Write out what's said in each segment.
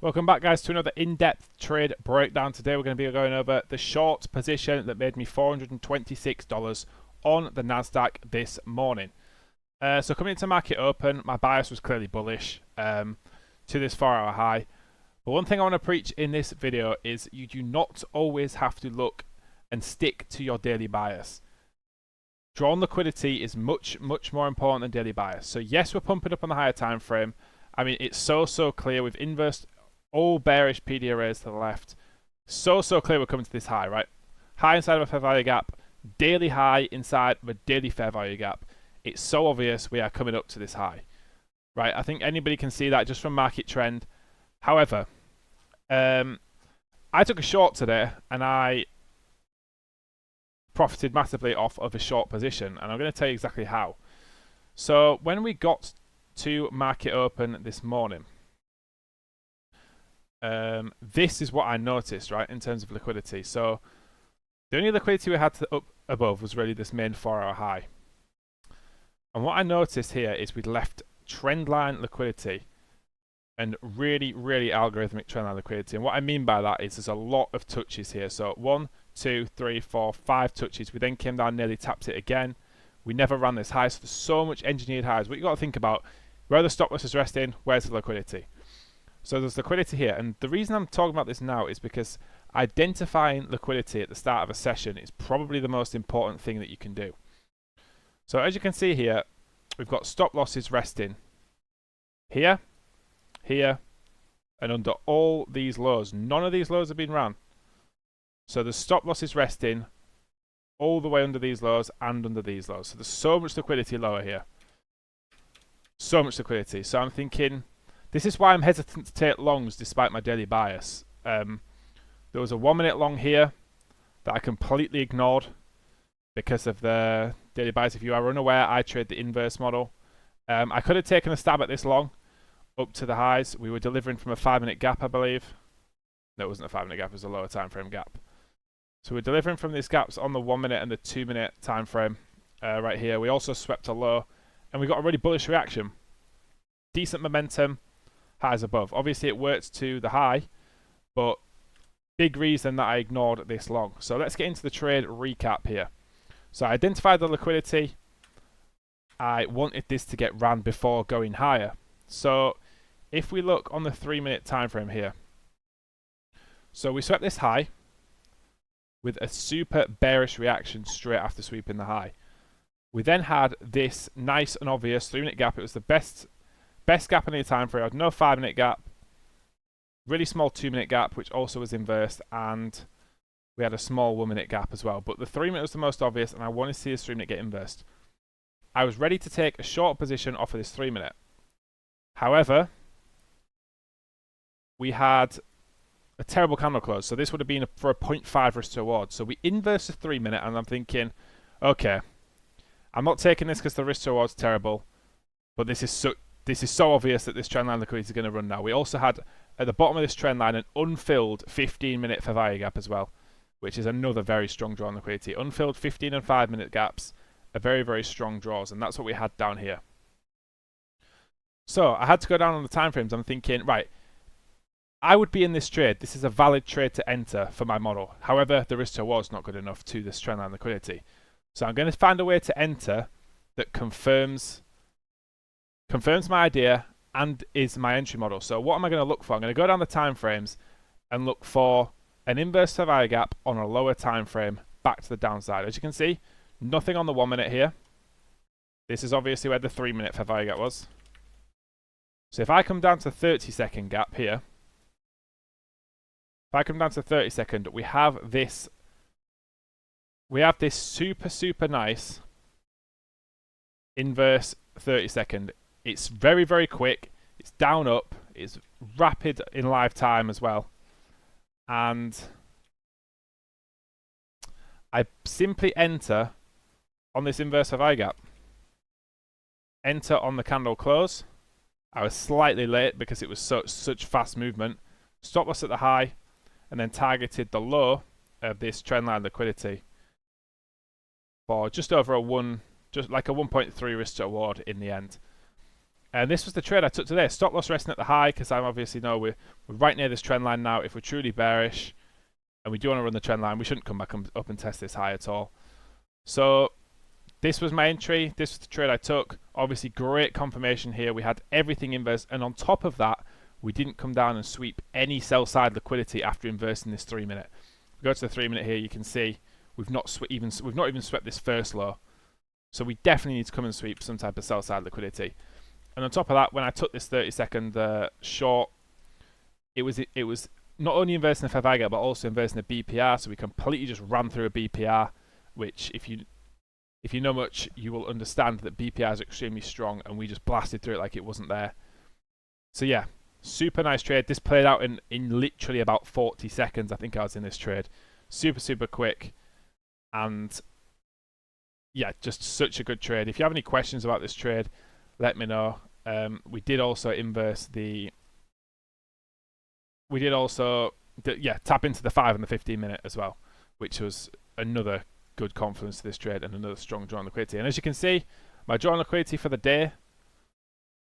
Welcome back, guys, to another in-depth trade breakdown. Today we're going to be going over the short position that made me $426 on the Nasdaq this morning. So coming into market open, my bias was clearly bullish to this 4-hour high. But one thing I want to preach in this video is you do not always have to look and stick to your daily bias. Drawn liquidity is much more important than daily bias. So yes, we're pumping up on the higher time frame. I mean, it's so clear. We've inversed all bearish PD arrays to the left. So clear we're coming to this high, right? High inside of a fair value gap, daily high inside of a daily fair value gap. It's so obvious we are coming up to this high, right? I think anybody can see that just from market trend. However, I took a short today and I profited massively off of a short position, and I'm going to tell you exactly how. So when we got to market open this morning, this is what I noticed, right, in terms of liquidity. So the only liquidity we had up above was really this main 4-hour high. And what I noticed here is we'd left trendline liquidity and really algorithmic trendline liquidity. And what I mean by that is there's a lot of touches here. So 1, 2, 3, 4, 5 touches. We then came down, nearly tapped it again. We never ran this high. So there's so much engineered highs. What you got to think about, where the stop loss is resting, where's the liquidity? So there's liquidity here, and the reason I'm talking about this now is because identifying liquidity at the start of a session is probably the most important thing that you can do. So as you can see here, we've got stop losses resting here, here, and under all these lows. None of these lows have been ran. So the stop loss is resting all the way under these lows and under these lows. So there's so much liquidity lower here. So much liquidity. So I'm thinking, this is why I'm hesitant to take longs despite my daily bias. There was a 1 minute long here that I completely ignored because of the daily bias. If you are unaware, I trade the inverse model. I could have taken a stab at this long up to the highs. We were delivering from a 5-minute gap, I believe. No, it wasn't a 5-minute gap, it was a lower time frame gap. So we're delivering from these gaps on the 1 minute and the 2 minute time frame right here. We also swept a low and we got a really bullish reaction. Decent momentum. Highs above. Obviously it worked to the high, but big reason that I ignored this long. So let's get into the trade recap here. So I identified the liquidity. I wanted this to get ran before going higher. So if we look on the 3-minute time frame here, so we swept this high with a super bearish reaction straight after sweeping the high. We then had this nice and obvious 3-minute gap. It was the best gap in the time frame. I had no 5-minute gap, really small 2-minute gap, which also was inversed, and we had a small 1-minute gap as well. But the 3-minute was the most obvious, and I wanted to see this 3-minute get inversed. I was ready to take a short position off of this 3-minute. However, we had a terrible candle close, so this would have been for a 0.5 risk to reward. So we inversed the 3-minute, and I'm thinking, okay, I'm not taking this because the risk to reward's terrible, but this is so obvious that this trendline liquidity is going to run now. We also had at the bottom of this trendline an unfilled 15-minute fair value gap as well, which is another very strong draw on liquidity. Unfilled 15 and 5-minute gaps are very strong draws, and that's what we had down here. So I had to go down on the time frames. I'm thinking, right, I would be in this trade. This is a valid trade to enter for my model. However, the risk to reward is not good enough to this trendline liquidity. So I'm going to find a way to enter that confirms my idea and is my entry model. So what am I going to look for? I'm going to go down the time frames and look for an inverse fair value gap on a lower time frame back to the downside. As you can see, nothing on the 1 minute here. This is obviously where the 3-minute fair value gap was. So if I come down to 30-second gap here, if I come down to 30-second, we have this super nice inverse 30-second. It's very quick. It's down up. It's rapid in live time as well. And I simply enter on this inverse fair value gap. Enter on the candle close. I was slightly late because it was such fast movement. Stop loss at the high, and then targeted the low of this trendline liquidity for just over just like a 1.3 risk to reward in the end. And this was the trade I took today. Stop loss resting at the high because I obviously know we're right near this trend line now. If we're truly bearish and we do want to run the trend line, we shouldn't come back up and test this high at all. So this was my entry. This was the trade I took. Obviously, great confirmation here. We had everything inverse, and on top of that, we didn't come down and sweep any sell side liquidity after inversing this 3 minute. If we go to the 3 minute here, you can see we've not even swept this first low. So we definitely need to come and sweep some type of sell side liquidity. And on top of that, when I took this 30-second short, it was not only inversing the fair but also inversing the BPR. So we completely just ran through a BPR, which if you know much, you will understand that BPR is extremely strong, and we just blasted through it like it wasn't there. So yeah, super nice trade. This played out in literally about 40 seconds. I think I was in this trade. Super quick, and yeah, just such a good trade. If you have any questions about this trade, let me know. We did also inverse the. We did also tap into the 5 and the 15 minute as well, which was another good confidence to this trade and another strong drawn liquidity. And as you can see, my drawn liquidity for the day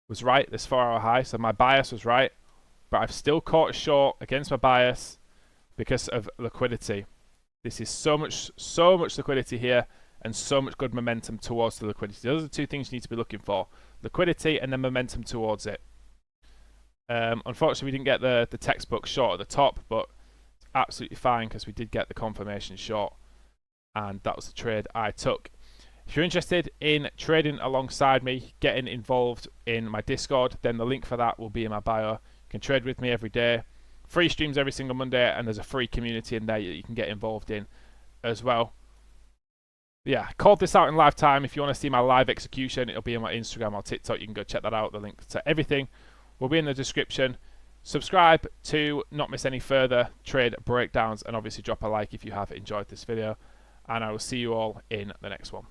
was right, this 4-hour high, so my bias was right, but I've still caught short against my bias because of liquidity. This is so much liquidity here and so much good momentum towards the liquidity. Those are the two things you need to be looking for: liquidity and then momentum towards it. Unfortunately, we didn't get the textbook short at the top, but it's absolutely fine because we did get the confirmation short, and that was the trade I took. If you're interested in trading alongside me, getting involved in my Discord, then the link for that will be in my bio. You can trade with me every day. Free streams every single Monday, and there's a free community in there that you can get involved in as well. Yeah, called this out in live time. If you want to see my live execution, it'll be on my Instagram or TikTok. You can go check that out. The link to everything will be in the description. Subscribe to not miss any further trade breakdowns, and obviously drop a like if you have enjoyed this video. And I will see you all in the next one.